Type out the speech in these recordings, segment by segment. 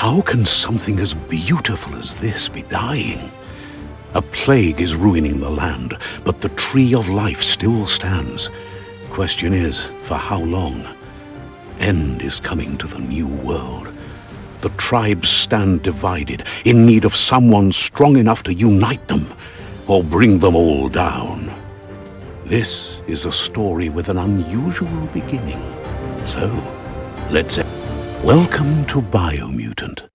How can something as beautiful as this be dying? A plague is ruining the land, but the tree of life still stands. Question is, for how long? End is coming to the new world. The tribes stand divided, in need of someone strong enough to unite them, or bring them all down. This is a story with an unusual beginning. So, let's... Welcome to Biomutant.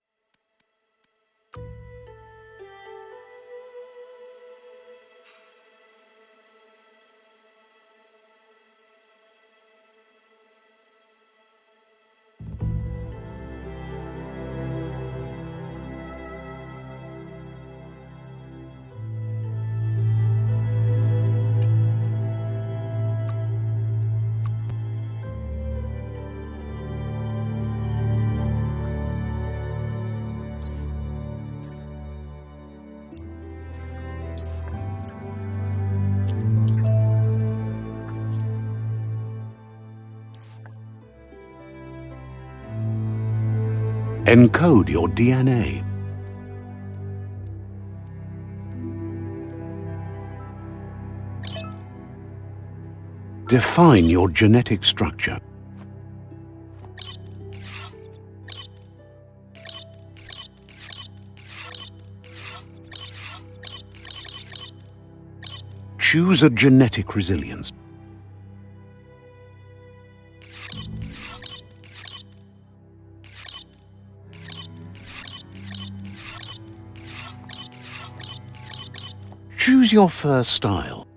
Encode your DNA. Define your genetic structure. Choose a genetic resilience. Choose your first style.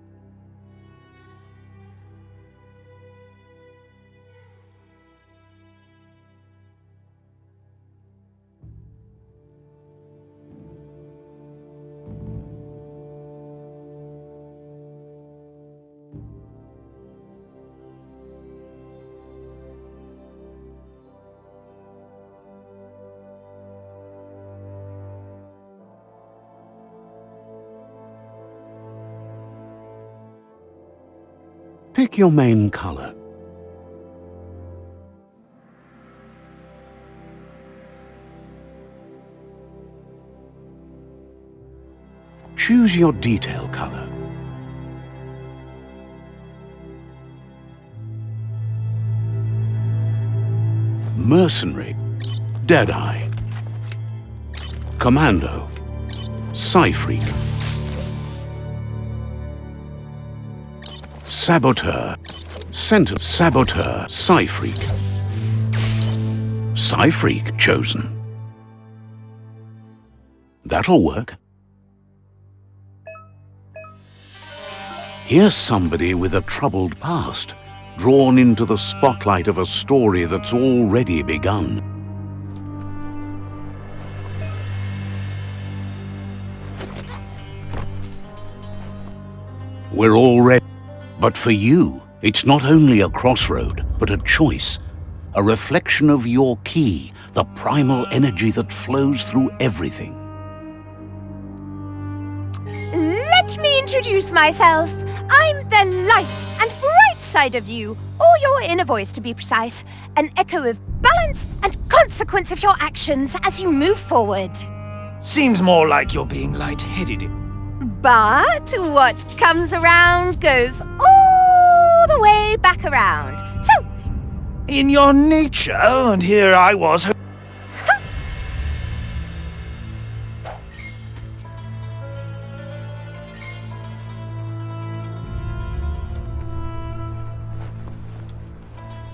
Pick your main color. Choose your detail color. Mercenary, Deadeye, Commando, Psy-Freak, Saboteur, Saboteur, Psy-Freak. Psy-Freak chosen. That'll work. Here's somebody with a troubled past, drawn into the spotlight of a story that's already begun. We're all ready. But for you, it's not only a crossroad, but a choice. A reflection of your ki, the primal energy that flows through everything. Let me introduce myself. I'm the light and bright side of you, or your inner voice to be precise. An echo of balance and consequence of your actions as you move forward. Seems more like you're being light-headed. But what comes around goes all the way back around. So, In your nature, and here I was...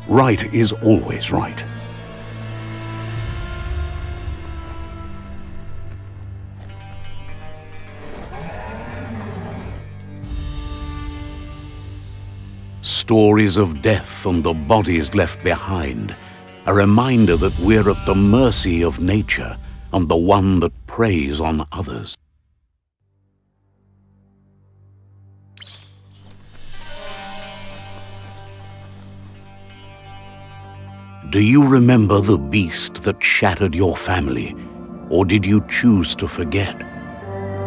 Right is always right. Stories of death and the bodies left behind, a reminder that we're at the mercy of nature and the one that preys on others. Do you remember the beast that shattered your family, or did you choose to forget?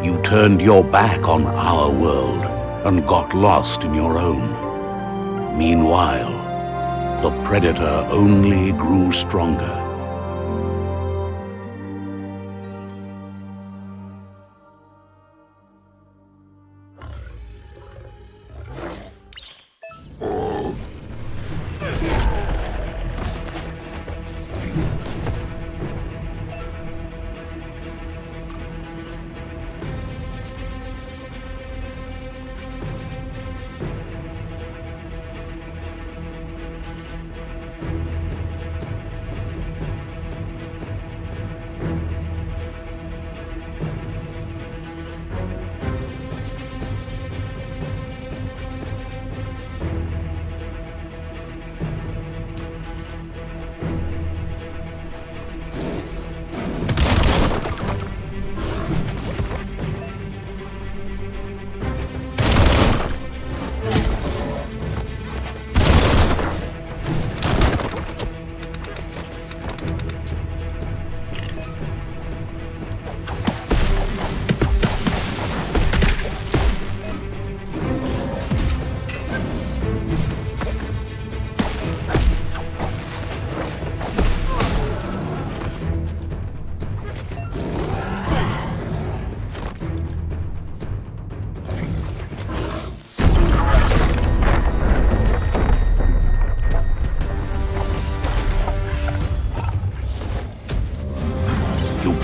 You turned your back on our world and got lost in your own. Meanwhile, the predator only grew stronger.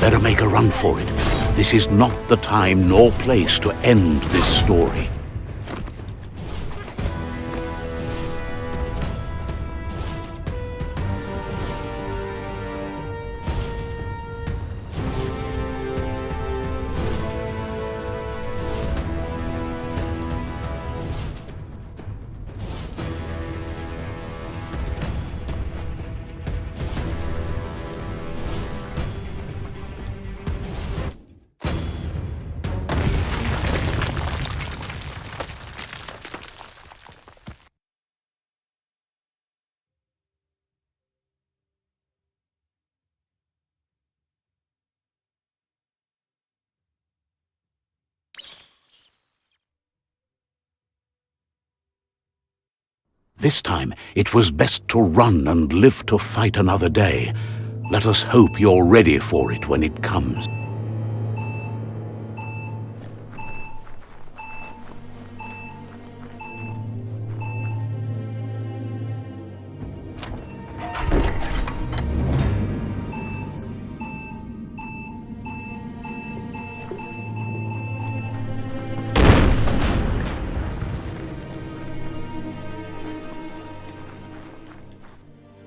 Better make a run for it. This is not the time nor place to end this story. This time, it was best to run and live to fight another day. Let us hope you're ready for it when it comes.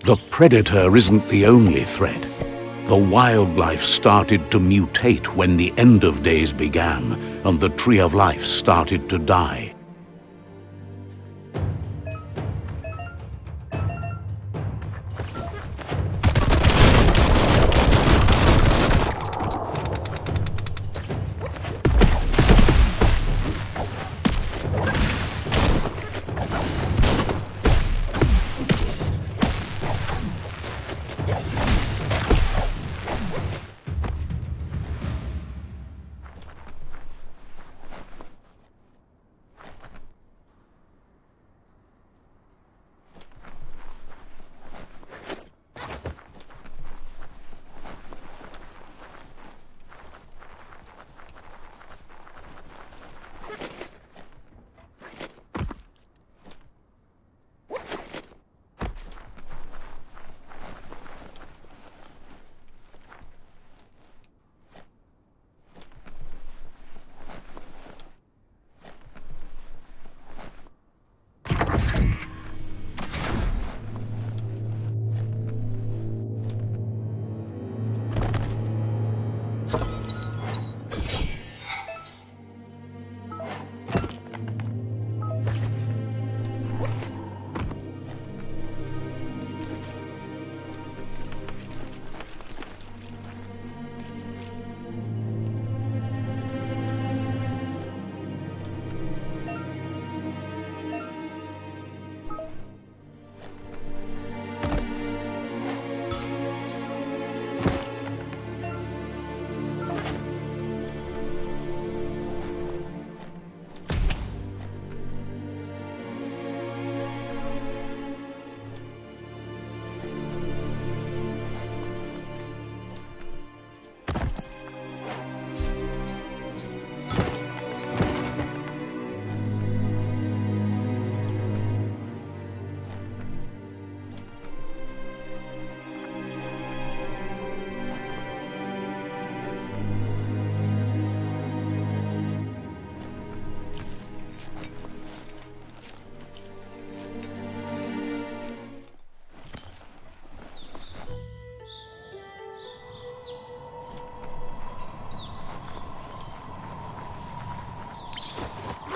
The predator isn't the only threat. The wildlife started to mutate when the end of days began, and the tree of life started to die.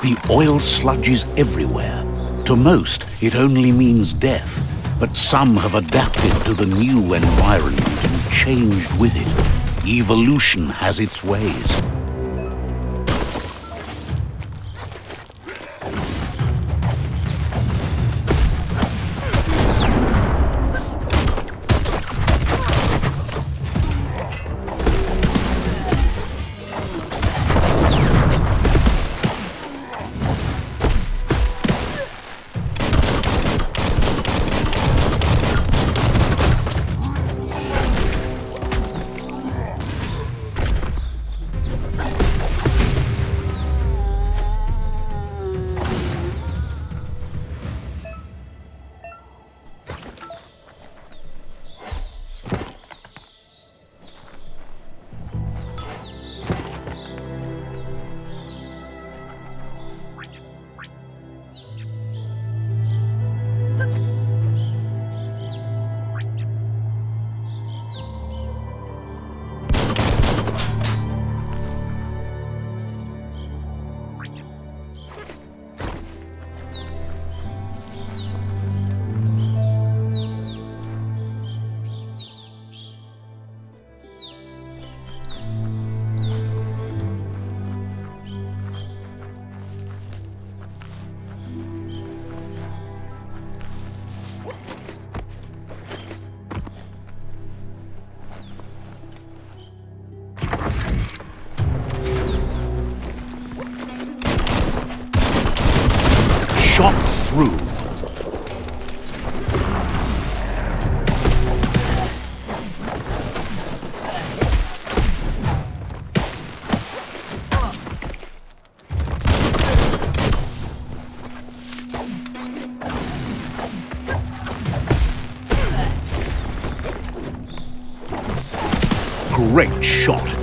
The oil sludge is everywhere. To most, it only means death, but some have adapted to the new environment and changed with it. Evolution has its ways. Shot through. Great shot.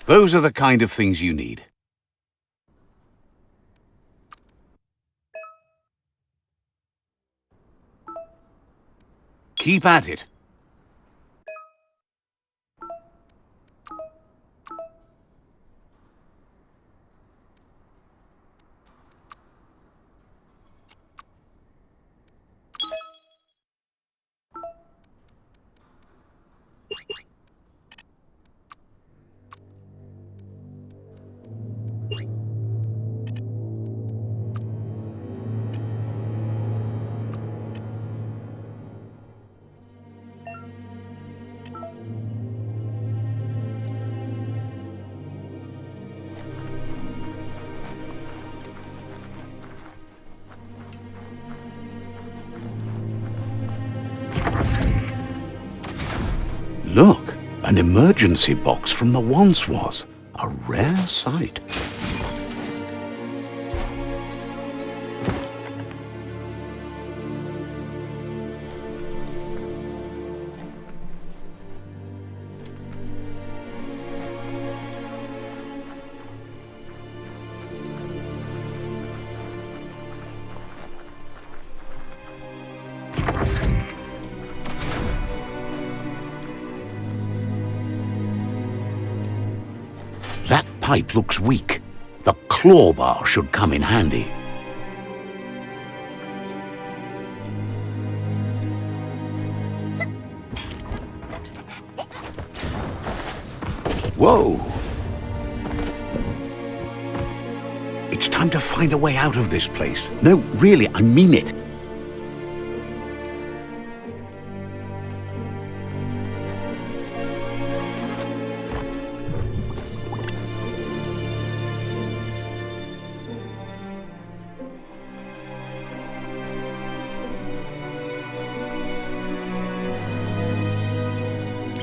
Those are the kind of things you need. Keep at it. Look, an emergency box from the once was. A rare sight. That pipe looks weak. The claw bar should come in handy. Whoa! It's time to find a way out of this place. No, really, I mean it.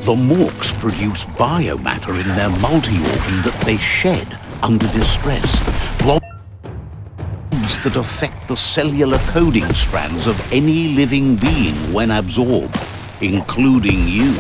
The Morks produce biomatter in their multi-organ that they shed under distress. Blobs that affect the cellular coding strands of any living being when absorbed, including you.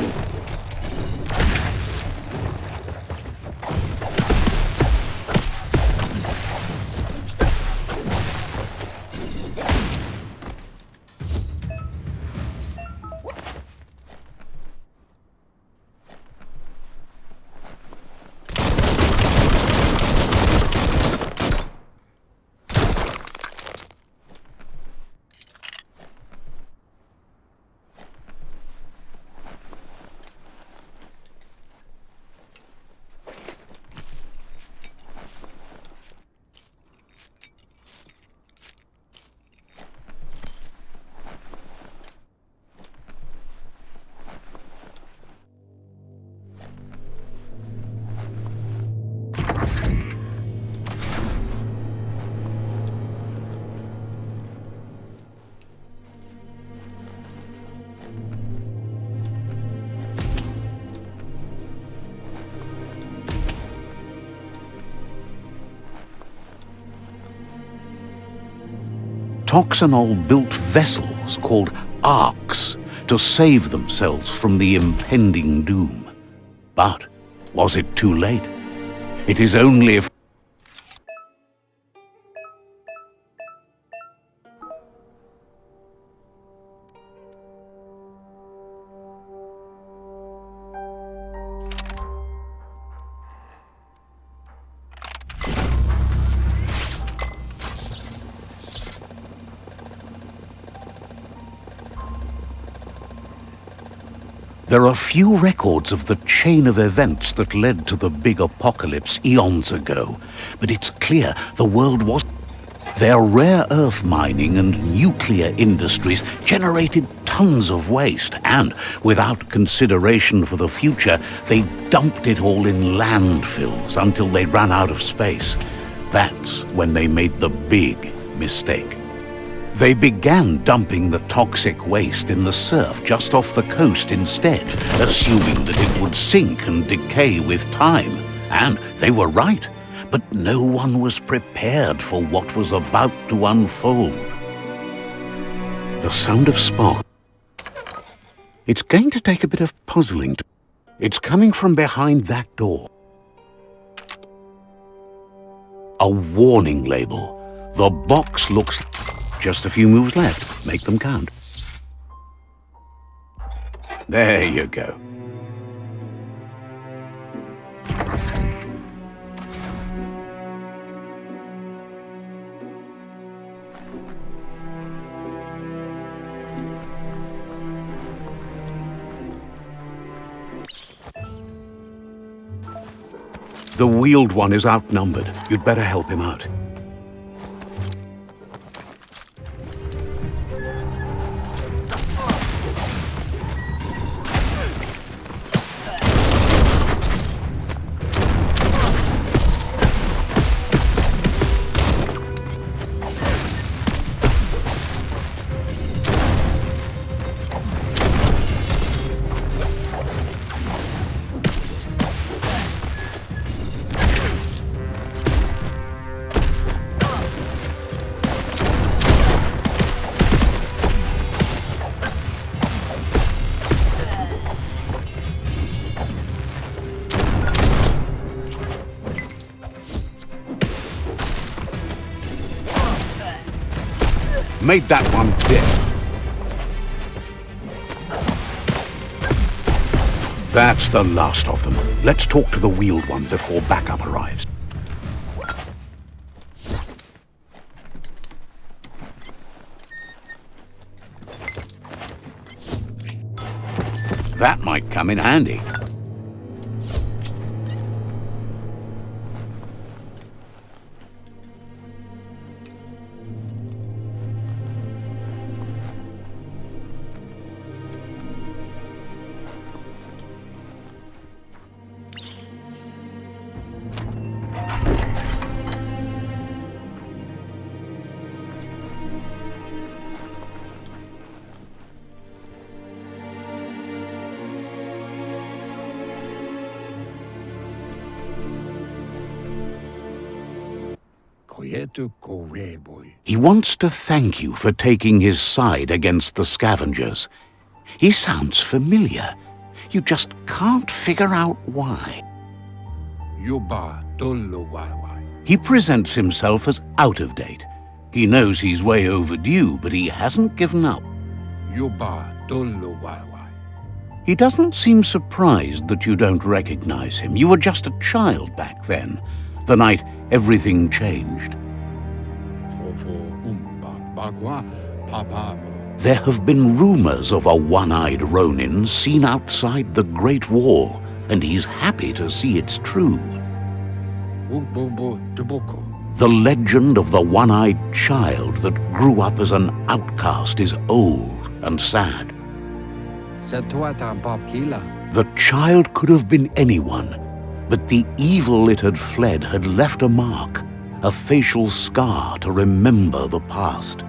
Toxanol built vessels called arks to save themselves from the impending doom. But was it too late? It is only if there are few records of the chain of events that led to the big apocalypse eons ago, but it's clear the world was. Their rare earth mining and nuclear industries generated tons of waste, and without consideration for the future, they dumped it all in landfills until they ran out of space. That's when they made the big mistake. They began dumping the toxic waste in the surf just off the coast instead, assuming that it would sink and decay with time. And they were right, but no one was prepared for what was about to unfold. The sound of spark. It's going to take a bit of puzzling. It's coming from behind that door. A warning label. The box looks... Just a few moves left. Make them count. There you go. The wheeled one is outnumbered. You'd better help him out. Made that one dead. That's the last of them. Let's talk to the wheeled one before backup arrives. That might come in handy. He wants to thank you for taking his side against the scavengers. He sounds familiar. You just can't figure out why. He presents himself as out of date. He knows he's way overdue, but he hasn't given up. He doesn't seem surprised that you don't recognize him. You were just a child back then, the night everything changed. There have been rumors of a one-eyed Ronin seen outside the Great Wall, and he's happy to see it's true. The legend of the one-eyed child that grew up as an outcast is old and sad. The child could have been anyone, but the evil it had fled had left a mark, a facial scar to remember the past.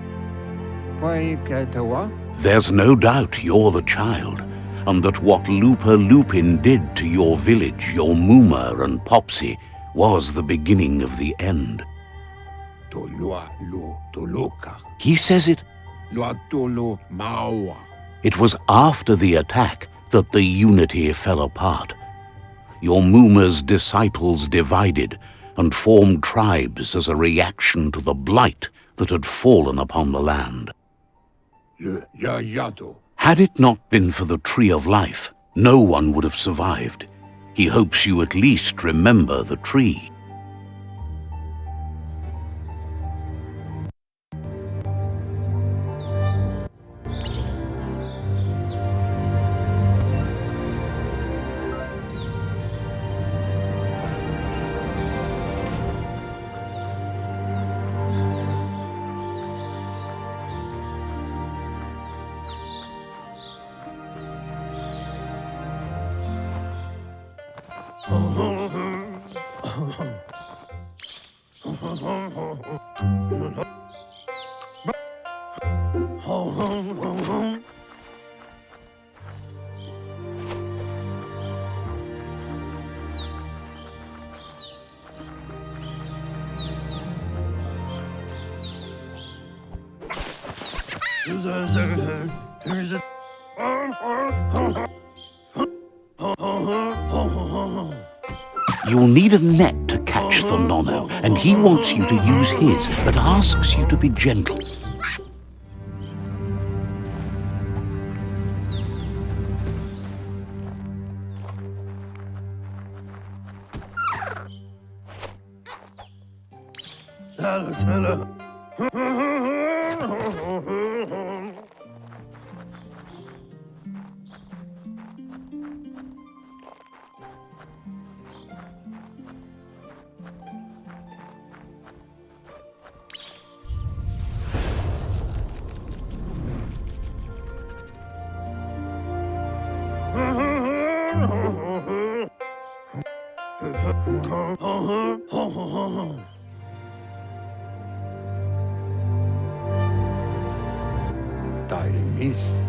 There's no doubt you're the child, and that what Looper Lupin did to your village, your Muma and Popsy, was the beginning of the end. He says it. It was after the attack that the unity fell apart. Your Muma's disciples divided and formed tribes as a reaction to the blight that had fallen upon the land. Had it not been for the Tree of Life, no one would have survived. He hopes you at least remember the tree. You'll need a net to catch the nono, and he wants you to use his, but asks you to be gentle.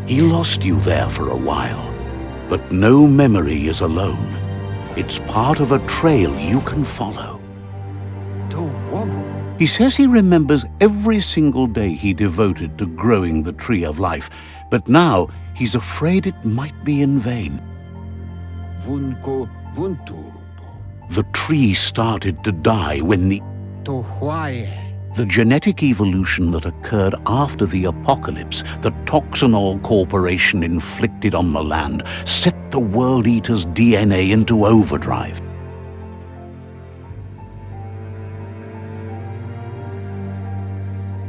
He lost you there for a while, but no memory is alone. It's part of a trail you can follow. He says he remembers every single day he devoted to growing the Tree of Life, but now he's afraid it might be in vain. The tree started to die when the genetic evolution that occurred after the apocalypse that Toxanol Corporation inflicted on the land set the World Eater's DNA into overdrive.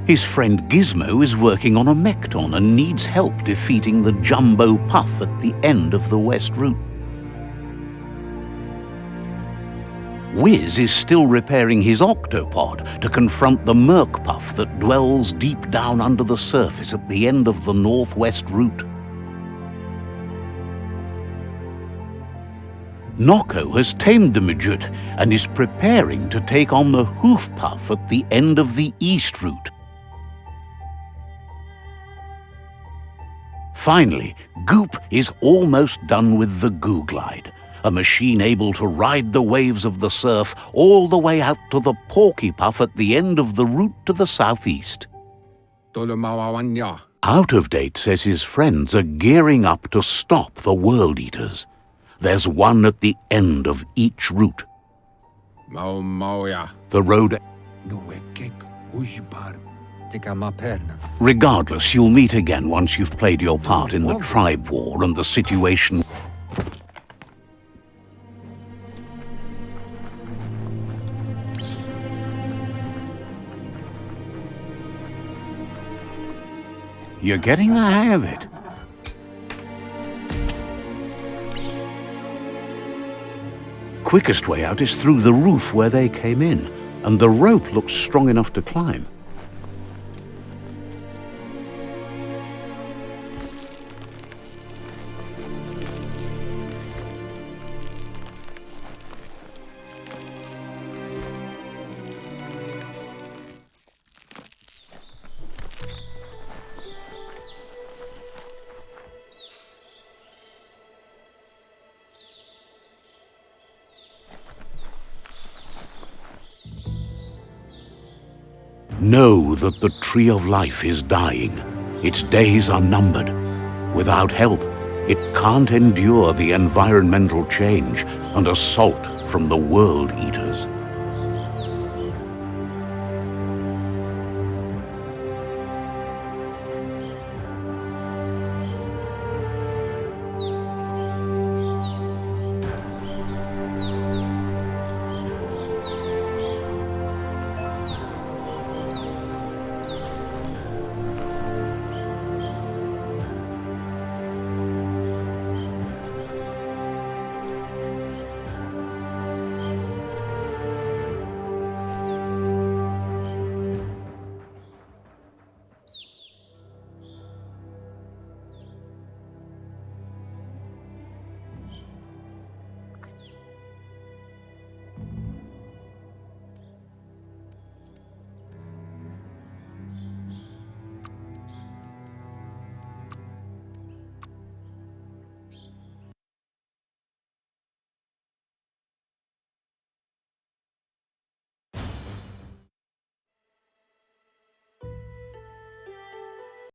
His friend Gizmo is working on a Mekton and needs help defeating the Jumbo Puff at the end of the West Route. Wiz is still repairing his octopod to confront the Merc Puff that dwells deep down under the surface at the end of the Northwest Route. Noko has tamed the midget and is preparing to take on the Hoof Puff at the end of the East Route. Finally, Goop is almost done with the Goo Glide, a machine able to ride the waves of the surf all the way out to the Porky Puff at the end of the route to the southeast. Out of Date says his friends are gearing up to stop the World Eaters. There's one at the end of each route. The road... Regardless, you'll meet again once you've played your part in the tribe war and the situation... You're getting the hang of it. Quickest way out is through the roof where they came in, and the rope looks strong enough to climb. Know that the tree of life is dying. Its days are numbered. Without help, it can't endure the environmental change and assault from the world eaters.